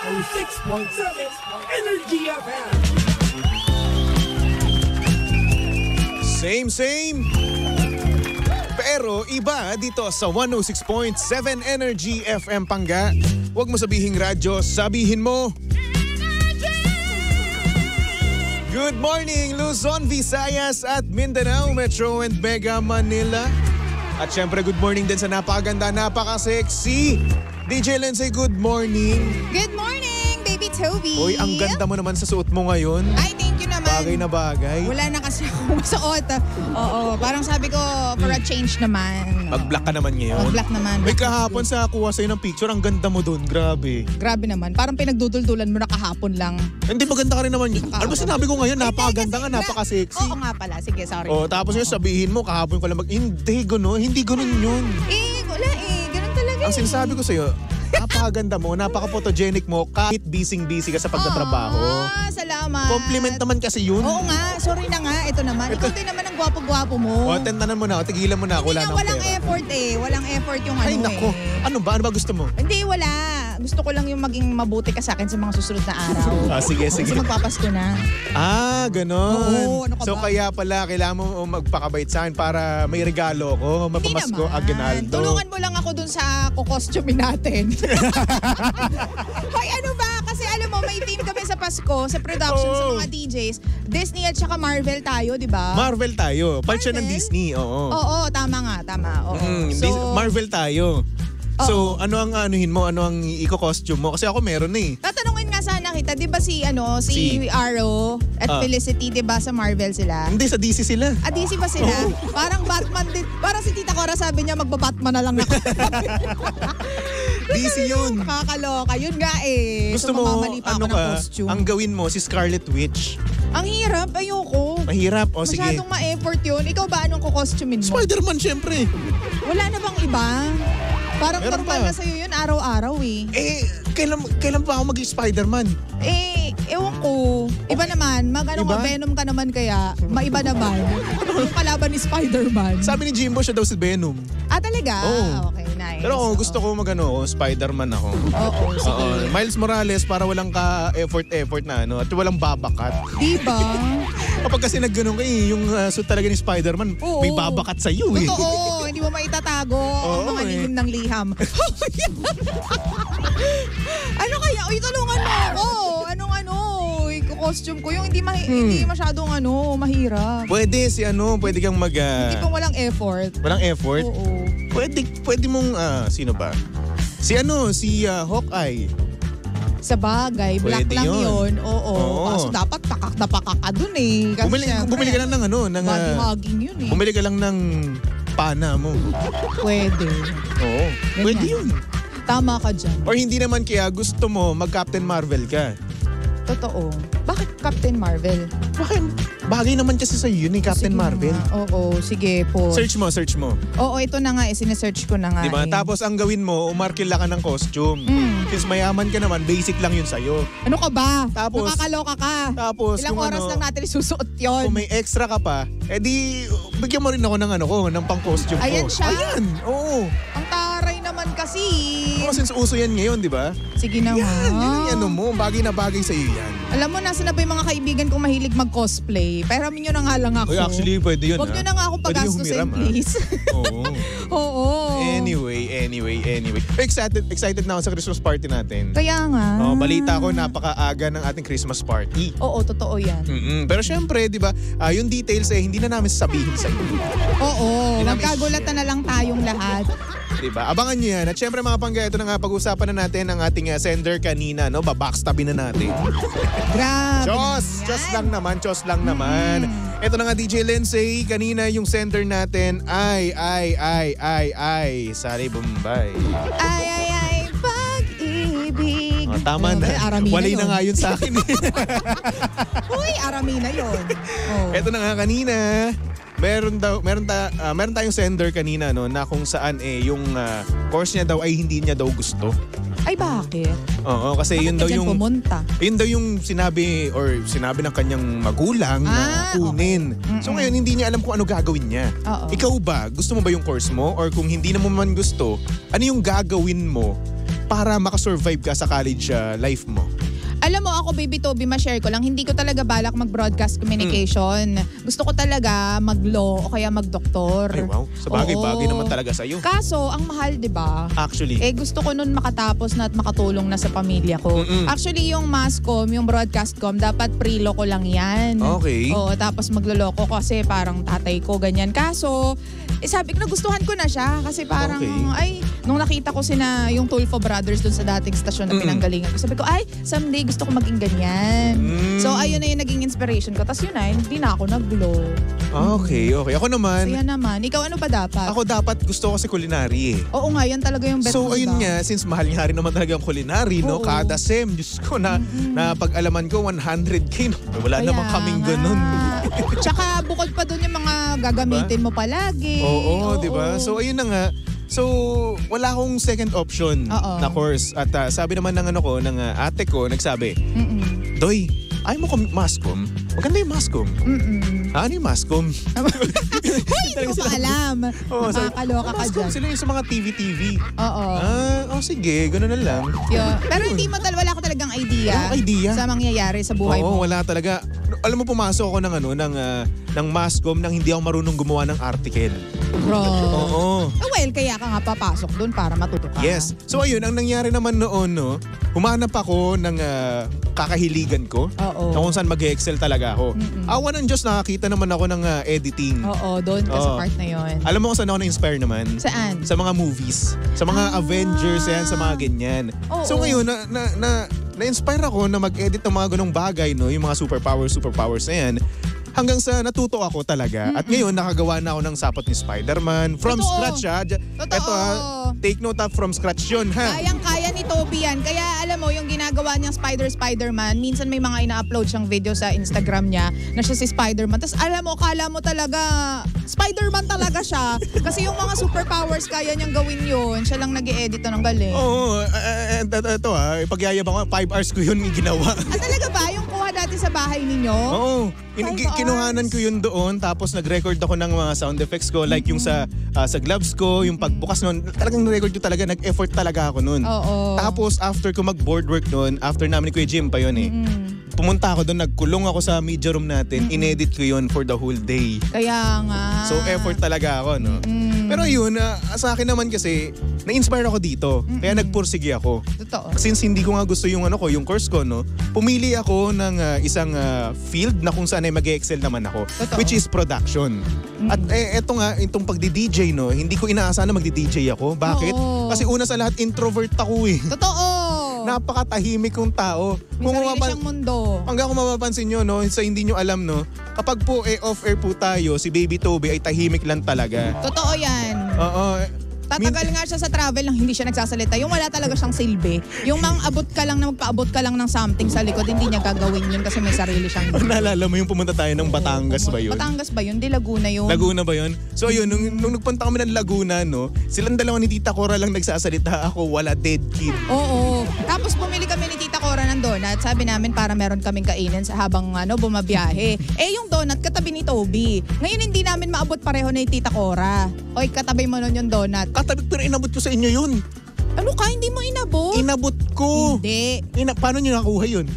106.7 Energy FM. Same. Pero iba dito sa 106.7 Energy FM Pangga. Huwag mo sabihing radyo, sabihin mo. Good morning Luzon, Visayas at Mindanao, Metro and Mega Manila. At syempre good morning din sa napakaganda, napaka-sexy DJ Lindsay, good morning. Good morning, baby Toby. Uy, ang ganda mo naman sa suot mo ngayon. Ay, thank you naman. Bagay na bagay. Wala na kasi akong suot. Oo, parang sabi ko, for a change naman. Mag-black ka naman ngayon. Mag-black naman. May kahapon sa kuha sa'yo ng picture, ang ganda mo doon, grabe. Grabe naman, parang pinagduduldulan mo na kahapon lang. Hindi maganda ka rin naman yun. Ano ba sinabi ko ngayon? Napakaganda ka, napaka-sexy. Oo nga pala, sige, sorry. Oh, tapos yun sabihin mo, kahapon ko lang hindi gano'n yun. Wala ganun talaga. Ang sinasabi ko sa'yo, napakaganda mo, napaka-photogenic mo, kahit busy ka sa pagtatrabaho. Salamat. Compliment naman kasi yun. Oo nga, sorry na nga, ito naman. Ikaw din naman ang gwapo-gwapo mo. O, tentanan mo na, tigilan mo na, Hindi wala nga, nang walang pera. effort Walang effort yung Ay, nako. Ano ba gusto mo? Hindi, wala. Gusto ko lang yung maging mabuti ka sa akin sa mga susunod na araw. Sige. Kasi magpapasko na. Ganon. Oo, ano ka so ba? kaya pala, kailangan mo magpakabait sa akin para may regalo ko. Hindi Mapamasko, naman. Aguinaldo. Tulungan mo lang ako dun sa kukostume natin. Hoy, ano ba? Kasi alam mo, may team kami sa Pasko, sa production, sa mga DJs. Disney at saka Marvel tayo, di ba? Marvel tayo. Part siya ng Marvel? Disney, oo. Oo, tama nga, tama. Oo. Marvel tayo. So, ano ang anuhin mo? Ano ang i-costume mo? Kasi ako meron eh. Tatanungin nga sana kita, di ba si Si- Arrow at Felicity, di ba sa Marvel sila? Hindi, sa DC sila. DC ba sila? Parang Batman din. Parang si Tita Cora sabi niya magbabatman na lang ako. DC yun. Nakakaloka. Yun nga eh. Gusto So, mo, mamamali pa ano ako ng ka, costume. ang gawin mo, si Scarlet Witch. Ang hirap. Ayoko. Mahirap. O sige. Masyadong ma-effort yun. Ikaw ba anong kukostumin mo? Spider-Man syempre. Wala na bang iba? Parang Meron normal pa. na sa'yo yun araw-araw eh. Kailan pa ako maging Spider-Man? Ewan ko. Iba naman. Iba? Venom ka naman kaya. Maiba naman. Yung kalaban ni Spider-Man. Sabi ni Jimbo, siya daw si Venom. Talaga? Oo. Okay, nice. Pero gusto ko Spider-Man ako. Oo, sige. Miles Morales para walang ka-effort na at walang babakat. Diba? Kapag kasi nagganong yung suit talaga ni Spider-Man, Oo. may babakat sa iyo eh. Totoo. Hindi mo maitatago ang mga lihim ng liham. Ano kaya? Uy, tulungan mo ako. Costume ko yung hindi masyadong mahirap. Pwede pwede kang Hindi pang walang effort. Walang effort? Oo. Pwede mong, sino ba? Si Hawkeye. Sa bagay, black Pwede lang yun. yun. Oo. Oo. Kaso dapat pakak na pakak ka dun eh. Kasi Bumili ka lang ng body hugging yun eh. bumili ka lang ng pana mo. Pwede. Oo. Pwede yun. Tama ka dyan. Or hindi naman kaya gusto mo mag-Captain Marvel ka. Totoo. Bakit Captain Marvel? Bakit? Bagay naman kasi sa yun Captain Sige Marvel. nga. Oo, sige po. Search mo. Oo, ito na nga sinesearch ko na nga. Diba? eh. Tapos ang gawin mo, umarkila ka ng costume. Since mayaman ka naman, basic lang yun sa'yo. Ano ka ba? Tapos- Nakakaloka ka. Tapos Ilang kung oras ano- lang natin isusuot yun. Kung may extra ka pa, edi bigyan mo rin ako ng pang-costume ko. Ayan siya? Ayan, oo. Ang taray naman kasi. Since uso yan ngayon, di ba? Sige na nga. Yan yung mo. Bagay na bagay sa'yo yan. Alam mo, nasa na ba yung mga kaibigan kong mahilig mag-cosplay? Pero nyo na nga lang ako. Uy, actually, pwede yun. Huwag nyo na nga akong Pwede yung pagastusin, humiram, please. Oo. Oo. Anyway. Excited na ako sa Christmas party natin. Kaya nga. Balita ko, napakaaga ng ating Christmas party. Oo, totoo yan. Pero syempre, di ba, yung details hindi na namin sasabihin sa inyo. Oo, Hindi namin magkagulatan na lang tayong lahat. Diba? Abangan nyo yan. At syempre mga pangga, ito na nga pag-usapan na natin ang ating sender kanina, no? Babackstabin na natin. Grabe. Chos lang naman. Ito na nga DJ Lindsay, kanina yung sender natin ay Sari Bombay. Ay, pag-ibig. Tama na. Aramina Walay yun. na nga yun sa akin. Uy, Aramina yun. Oh. Ito na nga kanina. Meron tayong sender kanina no na kung saan yung course niya daw ay hindi niya daw gusto. Ay, bakit? Oo, kasi Bakit yun ka daw dyan yung pumunta? yun daw yung sinabi ng kanyang magulang na kunin. Okay. So ngayon hindi niya alam kung ano gagawin niya. Oo. Ikaw ba, gusto mo ba yung course mo or kung hindi na mo man gusto, ano yung gagawin mo para makasurvive ka sa college life mo? Alam mo ako, Baby Toby, ma-share ko lang, hindi ko talaga balak mag-broadcast communication. Gusto ko talaga mag-law o kaya mag-doktor. Ay wow, sa bagay, Oo. bagay naman talaga sa'yo. Kaso, ang mahal, di ba? Actually. Gusto ko nun makatapos na at makatulong na sa pamilya ko. Actually, yung masscom, yung broadcastcom, dapat pre-law ko lang yan. Okay. Oo, tapos magloloko kasi parang tatay ko, ganyan. Kaso, sabi ko, nagustuhan ko na siya kasi parang, Okay. nung nakita ko yung Tulfo Brothers dun sa dating stasyon na pinanggalingan ko, sabi ko, someday gusto ko maging ganyan. So, ayun na yung naging inspiration ko. Tapos yun na, hindi na ako nag-law. Okay. Ako naman, Saya naman. Ikaw, ano ba dapat? ako dapat gusto ko si culinary eh. Oo nga, yan talaga yung bet So mo, ayun diba? nga, since mahal nga rin naman talaga ang culinary, no? Oo. Kada SEM, Diyos ko na pag-alaman ko 100K, no? Wala Kaya naman kaming nga. ganun. Tsaka bukod pa dun yung mga gagamitin mo palagi. Oo, di ba? So ayun na nga. So, wala akong second option Oo. na course. At sabi naman ng ng ate ko, nagsabi, Doy, ayaw mo mascom? Maganda yung mascom. Ano yung mascom? Hindi ko pa alam. Nakakaloka ka Mascom dyan. sila yung sa mga TV. Oo. Sige, gano'n na lang. Pero hindi mo wala ko talagang idea. Wala akong idea. Sa mangyayari sa buhay Oo, mo. wala talaga. Alam mo, pumasok ako ng mascom nang hindi ako marunong gumawa ng article. Bro. Oo. Well, kaya ka nga papasok doon para matuto ka. Yes. So ayun, ang nangyari naman noon, no, humanap ako ng kakahiligan ko. Oo. Na kung saan mag-excel talaga ako. Awa ng Diyos, nakakita naman ako ng editing. Oo, doon ka sa Oo. part na yon. Alam mo kung saan ako na-inspire naman? Saan? Sa mga movies. Sa mga Avengers, yan, sa mga ganyan. Oo. So ngayon, na-inspire ako na mag-edit ng mga ganong bagay, no? Yung mga superpowers na yan. Hanggang sa natuto ako talaga. At ngayon, nakagawa na ako ng sapot ni Spider-Man. From Totoo. scratch, ha? Totoo. Ito, take note from scratch yun, ha? Kayang-kaya ni Toby yan. Kaya alam mo, yung ginagawa niyang Spider-Man, minsan may mga ina-upload siyang video sa Instagram niya na siya si Spider-Man. Tapos alam mo, kala mo talaga, Spider-Man talaga siya. Kasi yung mga superpowers, kaya niyang gawin yun. Siya lang nag-i-edit ng galing. Oo, ito ipagyayabang ko, 5 hours ko yun ginawa. Talaga ba? Yung kuha dati sa bahay ninyo? Oo. 5 Kinuhanan ko yun doon, tapos nag-record ako ng mga sound effects ko, like yung sa gloves ko, yung pagbukas noon, talagang record ko talaga, nag-effort talaga ako noon. Oo. Tapos after ko mag-board work noon, after namin ni Kuya Jim pa yun eh, pumunta ako doon, nagkulong ako sa media room natin, inedit ko yun for the whole day. Kaya nga. So effort talaga ako, no? Pero yun, sa akin naman kasi, na-inspire ako dito. Kaya nagpursige ako. Totoo. Since hindi ko nga gusto yung yung course ko, no, pumili ako ng isang field na kung saan ay mag-excel naman ako, Totoo. which is production. At eto nga, itong pagdi-DJ, no, hindi ko inaasahan na magdi-DJ ako. Bakit? Oo. Kasi una sa lahat, introvert ako eh. Totoo. Napakatahimik kong tao. May sarili siyang mundo. Hanggang kung mapapansin nyo, no, sa hindi nyo alam, no, kapag po off-air po tayo, si Baby Toby ay tahimik lang talaga. Totoo yan. Oo. Tatagal nga siya sa travel nang hindi siya nagsasalita. Yung wala talaga siyang silbi. Yung abot ka lang na magpaabot ka lang ng something sa likod, hindi niya gagawin yun kasi may sarili siyang Pag naalala mo yung pumunta tayo ng Batangas ba yun? Batangas ba yun? Di Laguna yun. Laguna ba yun? So yun, nung nagpunta kami ng Laguna, no, silang dalawa ni Tita Cora lang nagsasalita. Ako, wala, dead kid. Oo. Tapos bumili kami ni Tita Cora ng donut. Sabi namin para meron kaming kainin habang bumabiyahe. Yung donut katabi ni Toby. Ngayon hindi namin maabot pareho ni Tita Cora. Oy, katabi mo nun yung donut. Katabi, pero inabot ko sa inyo yun. Ano ka? Hindi mo inabot? Inabot ko. Hindi. Paano nyo nakuha yun?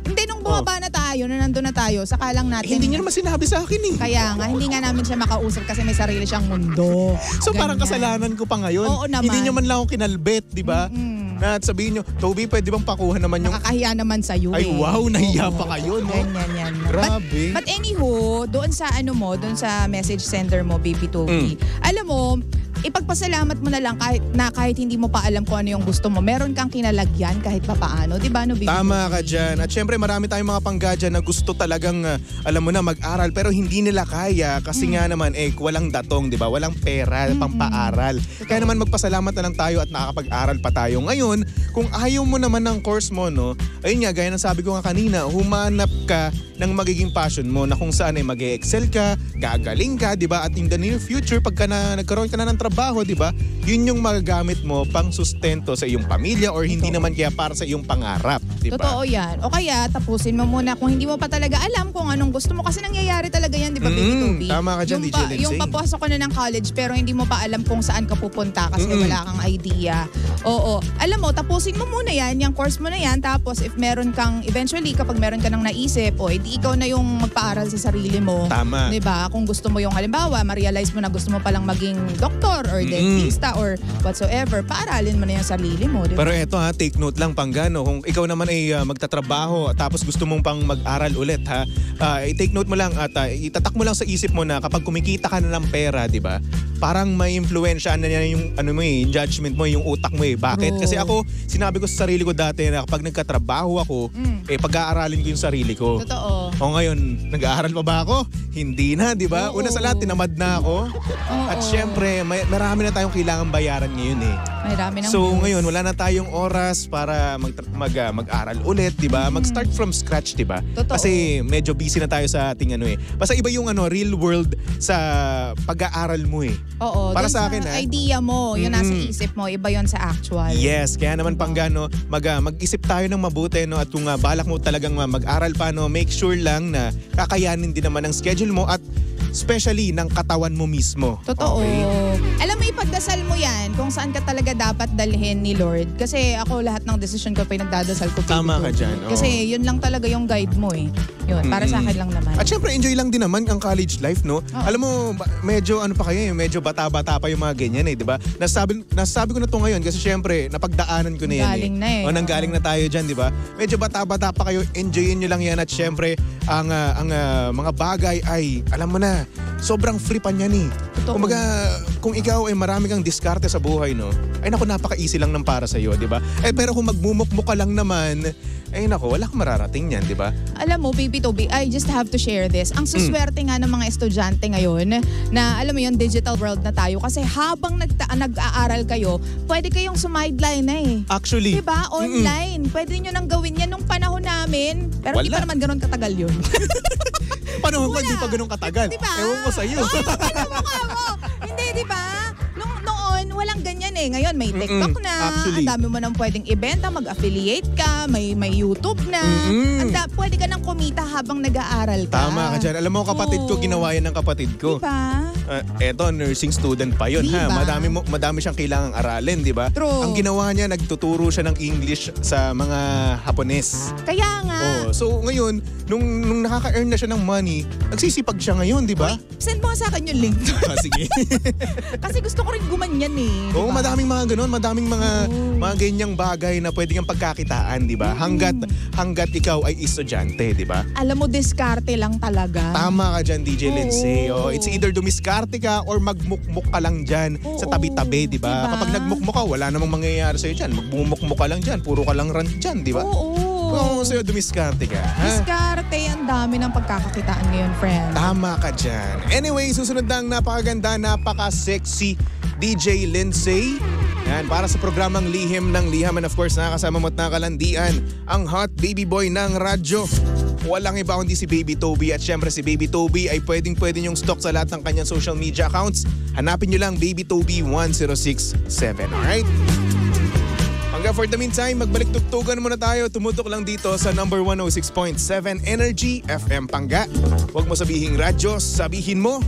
Hindi, nung bumaba na tayo, nung nandun na tayo, saka lang natin. Hindi nyo naman sinabi sa akin eh. Kaya nga, hindi nga namin siya makausap kasi may sarili siyang mundo. So parang Ganyan. kasalanan ko pa ngayon. Oo naman. Hindi nyo man lang ako kinalbet, di ba? Na at sabihin nyo, Toby, pwede bang pakuha naman yung... Nakakahiya naman sa'yo Ay, eh. wow, nahiya Oo. pa kayo, no? Ganyan yan. Grabe. But anywho, doon sa doon sa message sender mo, Baby Toby, alam mo, ipagpasalamat mo na lang kahit hindi mo pa alam kung ano yung gusto mo. Meron kang kinalagyan kahit pa paano. Di ba, no, Baby Tama Toby? ka dyan. At syempre marami tayong mga panggadya na gusto talagang, alam mo na, mag-aral pero hindi nila kaya kasi nga naman, walang datong, di ba? Walang pera, pampaaral. Kaya naman magpasalamat na lang tayo at nakakapag-aral pa tayo. Ngayon, kung ayaw mo naman ng course mo, no, ayun nga, gaya ng sabi ko nga kanina, humanap ka ng magiging passion mo na kung saan ay mag-excel ka, gagaling ka, di ba? At in the near future, pagka nagkaroon ka na ng trabaho, trabaho, di ba? Yun yung magagamit mo pang sustento sa iyong pamilya or hindi naman kaya para sa iyong pangarap, di ba? Totoo yan. O kaya, tapusin mo muna kung hindi mo pa talaga alam kung anong gusto mo. Kasi nangyayari talaga yan, di ba, Baby Toby? Tama ka dyan, DJ Lindsay. Yung papasok ka na ng college pero hindi mo pa alam kung saan ka pupunta kasi wala kang idea. Oo. Alam mo, tapusin mo muna yan, yung course mo na yan. Tapos if meron kang, eventually, kapag meron ka nang naisip, o edi ikaw na yung magpaaral sa sarili mo. Tama. Di ba? Kung gusto mo yung halimbawa, ma-realize mo na gusto mo palang maging doktor or dentista or whatsoever, paaralin mo na yung sarili mo. Di ba? Pero eto ha, take note lang Panggano, kung ikaw naman ay magtatrabaho tapos gusto mong pang mag-aral ulit ha, i-take note mo lang at itatak mo lang sa isip mo na kapag kumikita ka na ng pera, di ba? Parang may influensya na yung yung judgment mo, yung utak mo eh. Bakit? Kasi ako, sinabi ko sa sarili ko dati na kapag nagkatrabaho ako, pag-aaralin ko yung sarili ko. Totoo. O ngayon, nag-aaral pa ba ako? Hindi na, di ba? Oo. Una sa lahat, tinamad na ako. At syempre, marami na tayong kailangan bayaran ngayon eh. Marami ng So bills. ngayon, wala na tayong oras para mag-aral ulit, di ba? Mag-start from scratch, di ba? Totoo. Kasi medyo busy na tayo sa ating Basta iba yung real world sa pag-aaral mo eh. Oo. Para dun sa akin, idea mo, yung nasa isip mo, iba yon sa actual. Yes, kaya naman Panggano, mag-isip tayo ng mabuti, no? At kung balak mo talagang mag-aral pa, no, make sure lang na kakayanin din naman ang schedule mo at especially ng katawan mo mismo. Totoo. Okay? Alam mo, ipagdasal mo yan kung saan ka talaga dapat dalhin ni Lord. Kasi ako lahat ng decision ko pinagdadasal ko. Tama ka dyan. Oo. Kasi yun lang talaga yung guide mo eh. Yun, para sa akin lang naman. At syempre, enjoy lang din naman ang college life, no? Alam mo, medyo pa kayo, medyo bata-bata pa yung mga ganyan eh, di ba? Nasabi ko na to ngayon kasi syempre, napagdaanan ko na yan Galing na eh. O, nanggaling na tayo dyan, di ba? Medyo bata-bata pa kayo, enjoyin nyo lang yan at syempre, ang mga bagay ay, alam mo na, sobrang free pa niyan eh. Totoo. Kumbaga, kung ikaw ay marami kang diskarte sa buhay, no? Ay naku, napaka-easy lang ng para sa'yo, di ba? Pero kung magmumukmuk ka lang naman, ay naku, wala kang mararating yan, di ba? Alam mo, Baby Toby, I just have to share this. Ang suswerte nga ng mga estudyante ngayon na alam mo yun, digital world na tayo. Kasi habang nag-aaral kayo, pwede kayong sumideline na eh. Actually. Diba? Online. Pwede nyo nang gawin yan nung panahon namin. Pero hindi Wala. pa naman ganun katagal yun. Panahon ko, hindi pa ganun katagal. Diba? Ewan ko sa'yo. Ano mukha mo? Hindi, diba? Noon, walang ganyan eh. Ngayon, may TikTok na. Actually. Ang dami mo nang pwedeng ibenta, mag-affiliate ka, may YouTube na. Pwede ka nang kumita habang nag-aaral ka. Tama ka dyan. Alam mo, kapatid ko, Oo. ginawa yan ng kapatid ko. Diba? Eto, nursing student pa yun, ha? Diba? Madami siyang kailangang aralin, di ba? True. Ang ginawa niya, nagtuturo siya ng English sa mga Hapones. Kaya nga. So ngayon, nung nakaka-earn na siya ng money, nagsisipag siya ngayon, di ba? Send mo sa akin yung link. Sige. Kasi gusto ko rin gumanyan eh. Oo, Diba? madaming mga ganun, madaming mga ganyang bagay na pwede kang pagkakitaan, di ba? Hanggat ikaw ay estudyante, di ba? Alam mo, diskarte lang talaga. Tama ka dyan, DJ Lindsay. Oo. It's either dumiskarte ka or magmukmuk ka lang dyan sa Oo. tabi-tabi, di ba? Diba? Kapag nagmukmuk ka, wala namang mangyayari sa'yo dyan. Magmumukmuk ka lang dyan. Puro ka lang rant dyan, di ba? Oo. Kung sa'yo dumiskarte ka, ha? Diskarte, ang dami ng pagkakakitaan ngayon, friend. Tama ka dyan. Anyway, susunod na ang napakaganda, napaka-sexy DJ Lindsay. Yan, para sa programang Lihim ng Liham. And of course, nakakasama mo at nakalandian ang hot baby boy ng radyo. Walang iba kundi si Baby Toby. At syempre si Baby Toby ay pwedeng-pwede niyong stock sa lahat ng kanyang social media accounts. Hanapin niyo lang Baby Toby 1067. Alright? Hanggang for the meantime, magbalik tugtugan muna tayo. Tumutok lang dito sa number 106.7 Energy FM Pangga. Huwag mo sabihing radyo, sabihin mo